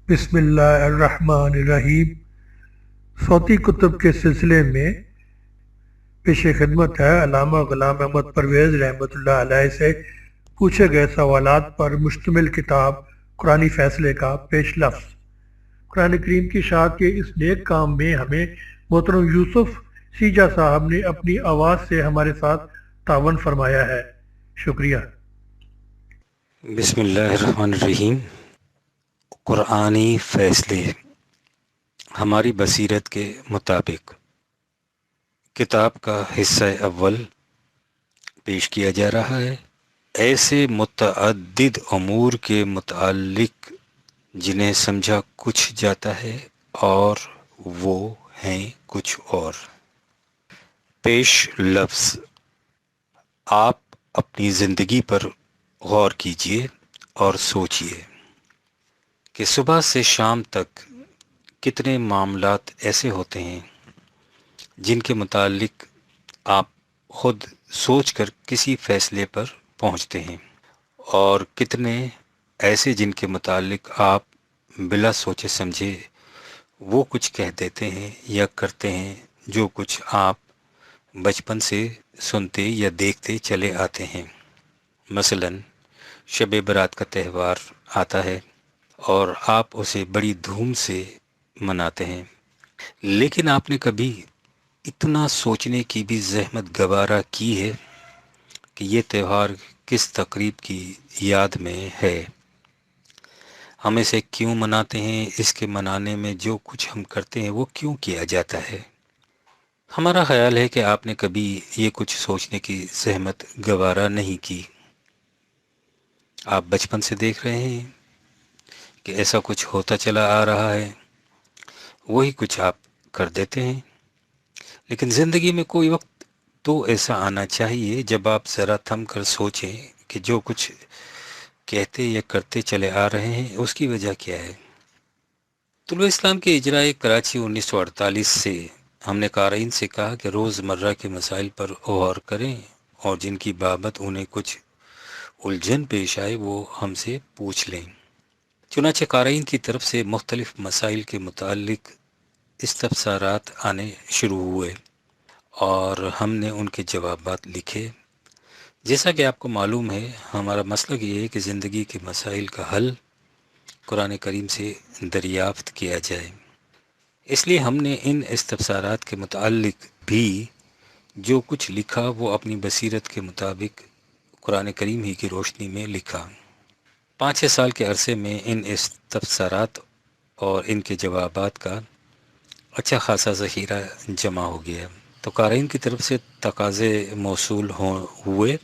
بسم اللہ الرحمن الرحیم۔ صوتی کتب کے سلسلے میں پیش خدمت ہے علامہ غلام احمد پرویز رحمۃ اللہ علیہ سے پوچھے گئے سوالات پر مشتمل کتاب قرآنی فیصلے کا پیش لفظ۔ قرآن کریم کی اشاعت کے اس نیک کام میں ہمیں محترم یوسف سیجا صاحب نے اپنی آواز سے ہمارے ساتھ تعاون فرمایا ہے، شکریہ۔ بسم اللہ الرحمن الرحیم۔ قرآنی فیصلے ہماری بصیرت کے مطابق کتاب کا حصہ اول پیش کیا جا رہا ہے۔ ایسے متعدد امور کے متعلق جنہیں سمجھا کچھ جاتا ہے اور وہ ہیں کچھ اور۔ پیش لفظ، آپ اپنی زندگی پر غور کیجئے اور سوچئے کہ صبح سے شام تک کتنے معاملات ایسے ہوتے ہیں جن کے متعلق آپ خود سوچ کر کسی فیصلے پر پہنچتے ہیں، اور کتنے ایسے جن کے متعلق آپ بلا سوچے سمجھے وہ کچھ کہہ دیتے ہیں یا کرتے ہیں جو کچھ آپ بچپن سے سنتے یا دیکھتے چلے آتے ہیں۔ مثلا شب برات کا تہوار آتا ہے اور آپ اسے بڑی دھوم سے مناتے ہیں، لیکن آپ نے کبھی اتنا سوچنے کی بھی زحمت گوارا کی ہے کہ یہ تہوار کس تقریب کی یاد میں ہے، ہم اسے کیوں مناتے ہیں، اس کے منانے میں جو کچھ ہم کرتے ہیں وہ کیوں کیا جاتا ہے؟ ہمارا خیال ہے کہ آپ نے کبھی یہ کچھ سوچنے کی زحمت گوارا نہیں کی۔ آپ بچپن سے دیکھ رہے ہیں کہ ایسا کچھ ہوتا چلا آ رہا ہے، وہی کچھ آپ کر دیتے ہیں۔ لیکن زندگی میں کوئی وقت تو ایسا آنا چاہیے جب آپ ذرا تھم کر سوچیں کہ جو کچھ کہتے یا کرتے چلے آ رہے ہیں اس کی وجہ کیا ہے۔ طلوع اسلام کے اجراء کراچی 1948 سے ہم نے قارئین سے کہا کہ روز مرہ کے مسائل پر غور کریں اور جن کی بابت انہیں کچھ الجھن پیش آئے وہ ہم سے پوچھ لیں۔ چنانچہ قارئین کی طرف سے مختلف مسائل کے متعلق استفسارات آنے شروع ہوئے اور ہم نے ان کے جوابات لکھے۔ جیسا کہ آپ کو معلوم ہے، ہمارا مسلک یہ ہے کہ زندگی کے مسائل کا حل قرآن کریم سے دریافت کیا جائے۔ اس لیے ہم نے ان استفسارات کے متعلق بھی جو کچھ لکھا وہ اپنی بصیرت کے مطابق قرآن کریم ہی کی روشنی میں لکھا۔ 5-6 سال کے عرصے میں ان استفسارات اور ان کے جوابات کا اچھا خاصا ذخیرہ جمع ہو گیا، تو قارئین کی طرف سے تقاضے موصول ہوئے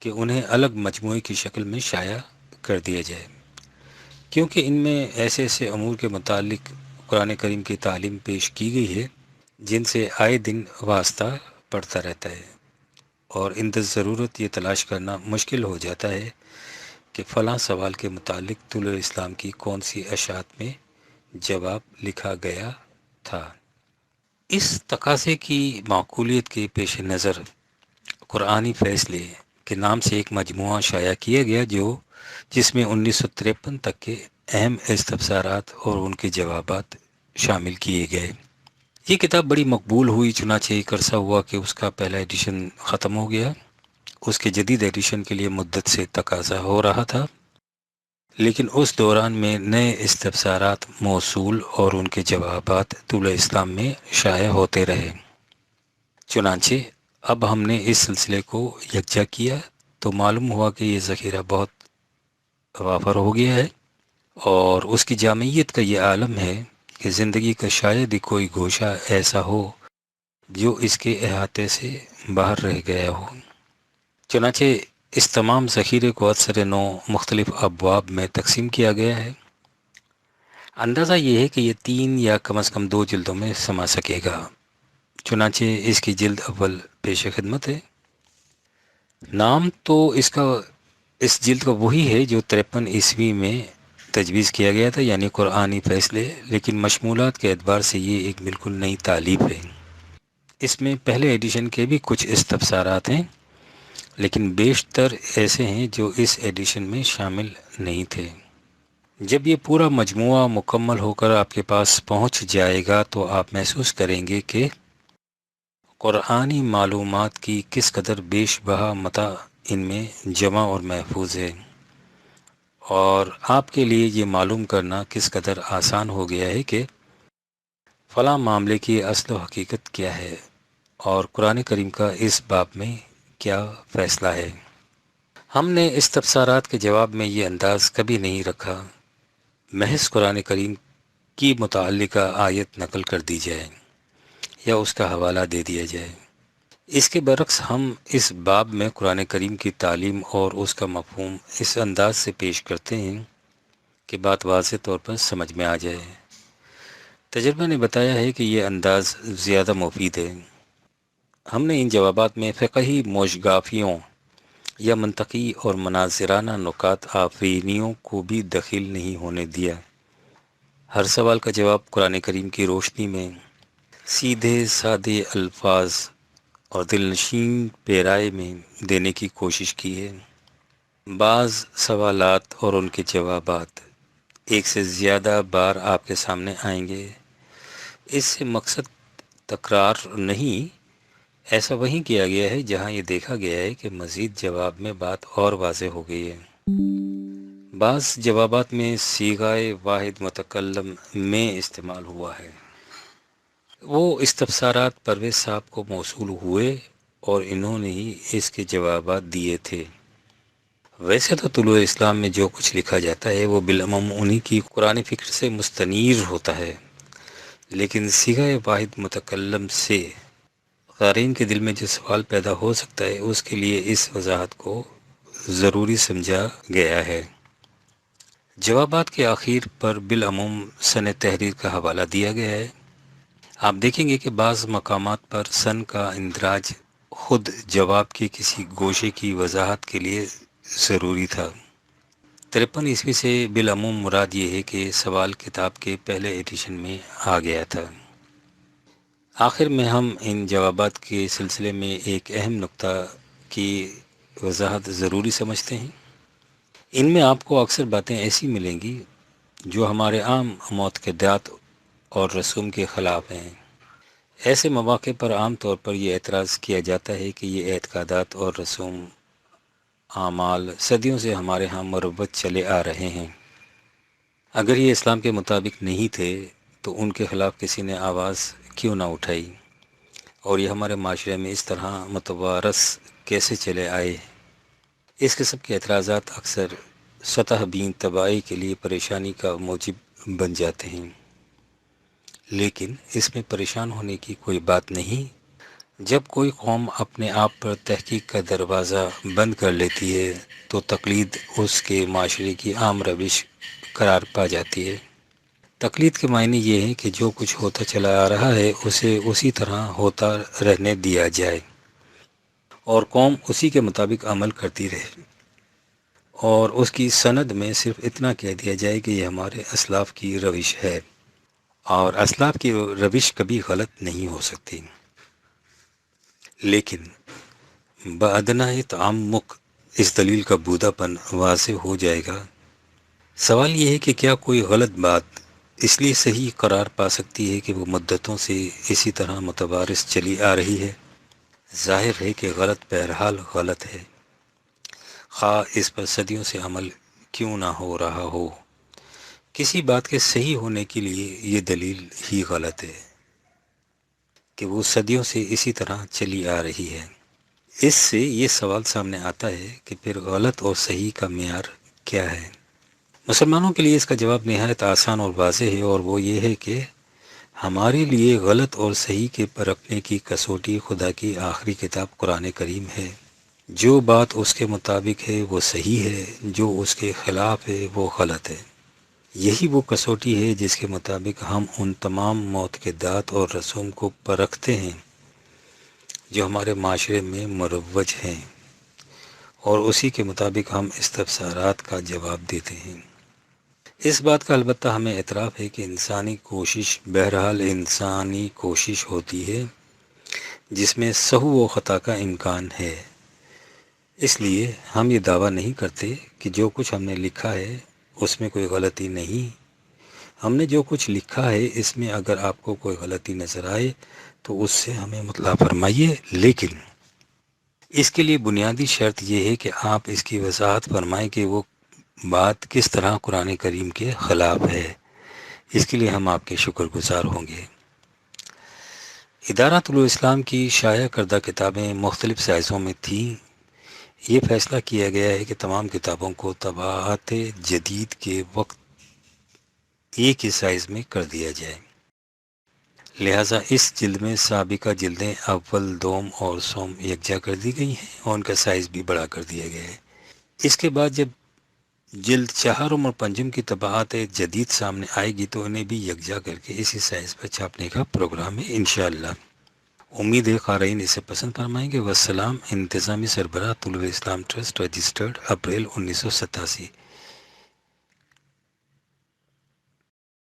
کہ انہیں الگ مجموعے کی شکل میں شائع کر دیا جائے، کیونکہ ان میں ایسے ایسے امور کے متعلق قرآن کریم کی تعلیم پیش کی گئی ہے جن سے آئے دن واسطہ پڑتا رہتا ہے، اور اندر ضرورت یہ تلاش کرنا مشکل ہو جاتا ہے کہ فلاں سوال کے متعلق طلوع اسلام کی کون سی اشاعت میں جواب لکھا گیا تھا۔ اس تقاضے کی معقولیت کے پیش نظر قرآنی فیصلے کے نام سے ایک مجموعہ شائع کیا گیا جس میں 1953 تک کے اہم استفسارات اور ان کے جوابات شامل کیے گئے۔ یہ کتاب بڑی مقبول ہوئی، چنانچہ ایک عرصہ ہوا کہ اس کا پہلا ایڈیشن ختم ہو گیا۔ اس کے جدید ایڈیشن کے لیے مدت سے تقاضا ہو رہا تھا، لیکن اس دوران میں نئے استفسارات موصول اور ان کے جوابات طلوع اسلام میں شائع ہوتے رہے۔ چنانچہ اب ہم نے اس سلسلے کو یکجا کیا تو معلوم ہوا کہ یہ ذخیرہ بہت وافر ہو گیا ہے، اور اس کی جامعیت کا یہ عالم ہے کہ زندگی کا شاید ہی کوئی گوشہ ایسا ہو جو اس کے احاطے سے باہر رہ گیا ہو۔ چنانچہ اس تمام ذخیرے کو اکثر نو مختلف ابواب میں تقسیم کیا گیا ہے۔ اندازہ یہ ہے کہ یہ 3 یا کم از کم 2 جلدوں میں سما سکے گا۔ چنانچہ اس کی جلد اول پیش خدمت ہے۔ نام تو اس جلد کا وہی ہے جو 53 عیسوی میں تجویز کیا گیا تھا، یعنی قرآنی فیصلے، لیکن مشمولات کے اعتبار سے یہ ایک بالکل نئی تالیف ہے۔ اس میں پہلے ایڈیشن کے بھی کچھ استفسارات ہیں، لیکن بیشتر ایسے ہیں جو اس ایڈیشن میں شامل نہیں تھے۔ جب یہ پورا مجموعہ مکمل ہو کر آپ کے پاس پہنچ جائے گا تو آپ محسوس کریں گے کہ قرآنی معلومات کی کس قدر بیش بہا متاع ان میں جمع اور محفوظ ہے، اور آپ کے لیے یہ معلوم کرنا کس قدر آسان ہو گیا ہے کہ فلاں معاملے کی اصل و حقیقت کیا ہے اور قرآن کریم کا اس باب میں کیا فیصلہ ہے۔ ہم نے استفسارات کے جواب میں یہ انداز کبھی نہیں رکھا محض قرآن کریم کی متعلقہ آیت نقل کر دی جائے یا اس کا حوالہ دے دیا جائے۔ اس کے برعکس ہم اس باب میں قرآن کریم کی تعلیم اور اس کا مفہوم اس انداز سے پیش کرتے ہیں کہ بات واضح طور پر سمجھ میں آ جائے۔ تجربہ نے بتایا ہے کہ یہ انداز زیادہ مفید ہے۔ ہم نے ان جوابات میں فقہی موشگافیوں یا منطقی اور مناظرانہ نکات آفرینیوں کو بھی دخیل نہیں ہونے دیا۔ ہر سوال کا جواب قرآن کریم کی روشنی میں سیدھے سادے الفاظ اور دل نشین پیرائے میں دینے کی کوشش کی ہے۔ بعض سوالات اور ان کے جوابات ایک سے زیادہ بار آپ کے سامنے آئیں گے۔ اس سے مقصد تکرار نہیں، ایسا وہیں کیا گیا ہے جہاں یہ دیکھا گیا ہے کہ مزید جواب میں بات اور واضح ہو گئی ہے۔ بعض جوابات میں صیغۂ واحد متکلم میں استعمال ہوا ہے۔ وہ استفسارات پرویز صاحب کو موصول ہوئے اور انہوں نے ہی اس کے جوابات دیے تھے۔ ویسے تو طلوع اسلام میں جو کچھ لکھا جاتا ہے وہ بالعموم انہی کی قرآن فکر سے مستنیر ہوتا ہے، لیکن صیغۂ واحد متکلم سے قارئین کے دل میں جو سوال پیدا ہو سکتا ہے اس کے لیے اس وضاحت کو ضروری سمجھا گیا ہے۔ جوابات کے آخر پر بالعموم سن تحریر کا حوالہ دیا گیا ہے۔ آپ دیکھیں گے کہ بعض مقامات پر سن کا اندراج خود جواب کے کسی گوشے کی وضاحت کے لیے ضروری تھا۔ 53 عیسوی سے بالعموم مراد یہ ہے کہ سوال کتاب کے پہلے ایڈیشن میں آ گیا تھا۔ آخر میں ہم ان جوابات کے سلسلے میں ایک اہم نقطہ کی وضاحت ضروری سمجھتے ہیں۔ ان میں آپ کو اکثر باتیں ایسی ملیں گی جو ہمارے عام معتقدات اور رسوم کے خلاف ہیں۔ ایسے مواقع پر عام طور پر یہ اعتراض کیا جاتا ہے کہ یہ اعتقادات اور رسوم اعمال صدیوں سے ہمارے ہاں مروج چلے آ رہے ہیں۔ اگر یہ اسلام کے مطابق نہیں تھے تو ان کے خلاف کسی نے آواز کیوں نہ اٹھائی، اور یہ ہمارے معاشرے میں اس طرح متوارث کیسے چلے آئے؟ اس قسم کے اعتراضات اکثر سطح بین تباہی کے لیے پریشانی کا موجب بن جاتے ہیں، لیکن اس میں پریشان ہونے کی کوئی بات نہیں۔ جب کوئی قوم اپنے آپ پر تحقیق کا دروازہ بند کر لیتی ہے تو تقلید اس کے معاشرے کی عام روش قرار پا جاتی ہے۔ تقلید کے معنی یہ ہے کہ جو کچھ ہوتا چلا آ رہا ہے اسے اسی طرح ہوتا رہنے دیا جائے اور قوم اسی کے مطابق عمل کرتی رہے، اور اس کی سند میں صرف اتنا کہہ دیا جائے کہ یہ ہمارے اسلاف کی روش ہے، اور اسلاف کی روش کبھی غلط نہیں ہو سکتی۔ لیکن بادنہ تعمق اس دلیل کا بودا پن واضح ہو جائے گا۔ سوال یہ ہے کہ کیا کوئی غلط بات اس لیے صحیح قرار پا سکتی ہے کہ وہ مدتوں سے اسی طرح متوارث چلی آ رہی ہے؟ ظاہر ہے کہ غلط بہرحال غلط ہے، خواہ اس پر صدیوں سے عمل کیوں نہ ہو رہا ہو۔ کسی بات کے صحیح ہونے کے لیے یہ دلیل ہی غلط ہے کہ وہ صدیوں سے اسی طرح چلی آ رہی ہے۔ اس سے یہ سوال سامنے آتا ہے کہ پھر غلط اور صحیح کا معیار کیا ہے؟ مسلمانوں کے لیے اس کا جواب نہایت آسان اور واضح ہے، اور وہ یہ ہے کہ ہمارے لیے غلط اور صحیح کے پرکھنے کی کسوٹی خدا کی آخری کتاب قرآن کریم ہے۔ جو بات اس کے مطابق ہے وہ صحیح ہے، جو اس کے خلاف ہے وہ غلط ہے۔ یہی وہ کسوٹی ہے جس کے مطابق ہم ان تمام معتقدات اور رسوم کو پرکھتے ہیں جو ہمارے معاشرے میں مروج ہیں، اور اسی کے مطابق ہم استفسارات کا جواب دیتے ہیں۔ اس بات کا البتہ ہمیں اعتراف ہے کہ انسانی کوشش بہرحال انسانی کوشش ہوتی ہے جس میں سہو و خطا کا امکان ہے۔ اس لیے ہم یہ دعویٰ نہیں کرتے کہ جو کچھ ہم نے لکھا ہے اس میں کوئی غلطی نہیں. ہم نے جو کچھ لکھا ہے اس میں اگر آپ کو کوئی غلطی نظر آئے تو اس سے ہمیں مطلع فرمائیے، لیکن اس کے لیے بنیادی شرط یہ ہے کہ آپ اس کی وضاحت فرمائیں کہ وہ بات کس طرح قرآن کریم کے خلاف ہے. اس کے لیے ہم آپ کے شکر گزار ہوں گے. ادارہ طلوع اسلام کی شائع کردہ کتابیں مختلف سائزوں میں تھیں. یہ فیصلہ کیا گیا ہے کہ تمام کتابوں کو طباعت جدید کے وقت ایک ہی سائز میں کر دیا جائے. لہٰذا اس جلد میں سابقہ جلدیں اول، دوم اور سوم یکجا کر دی گئی ہیں اور ان کا سائز بھی بڑا کر دیا گیا ہے. اس کے بعد جب جلد چہارم اور پنجم کی طباعت جدید سامنے آئے گی تو انہیں بھی یکجا کر کے اسی سائز پر چھاپنے کا پروگرام ہے انشاءاللہ. امید ہے قارئین اسے پسند فرمائیں گے. والسلام. انتظامی سربراہ طلوع اسلام ٹرسٹ، رجسٹرڈ اپریل 1987.